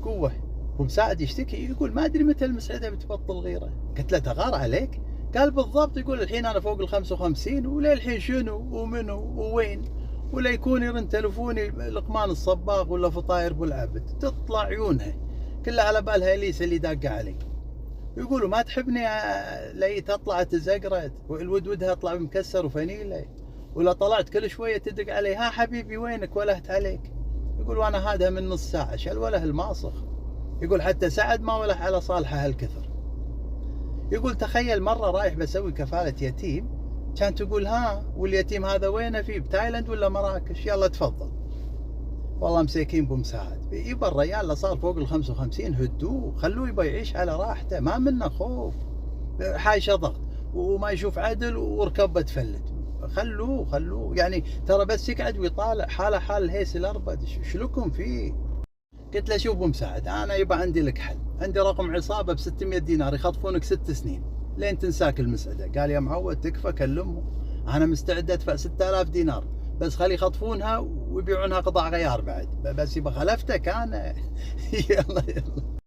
بقوة. ومساعد يشتكي يقول ما أدري متى المسعدة بتبطل غيرة. قلت له تغار عليك؟ قال بالضبط. يقول الحين أنا فوق ال55 وللحين شنو ومنو ووين، ولا يكون يرن تلفوني لقمان الصباغ ولا فطاير ابو العبد تطلع عيونها كلها على بالها اليسا اللي داقه علي. يقولوا ما تحبني ليت طلعت زقرت والودها طلع مكسر وفنيله، ولا طلعت كل شويه تدق علي ها حبيبي وينك ولهت عليك. يقول وانا هذا من نص ساعه شل وله الماصخ. يقول حتى سعد ما وله على صالحه هالكثر. يقول تخيل مره رايح بسوي كفاله يتيم، كانت تقول ها واليتيم هذا وينه فيه بتايلاند ولا مراكش، يلا تفضل. والله مساكين بمساعد يبا الريال اللي صار فوق ال55 هدوه خلوه يبا يعيش على راحته ما منه خوف، حايشه ضغط وما يشوف عدل وركبه تفلت. خلوه يعني ترى بس يقعد ويطالع حاله حال الهيس الاربد شلكم فيه. قلت له شوف بمساعد انا يبا عندي لك حل، عندي رقم عصابه ب 600 دينار يخطفونك 6 سنين لين تنساك المسعده. قال يا معود تكفى كلمهم، انا مستعد ادفع 6000 دينار بس خلي يخطفونها ويبيعونها قطع غيار بعد، بس يبقى خلفتك انا. يلا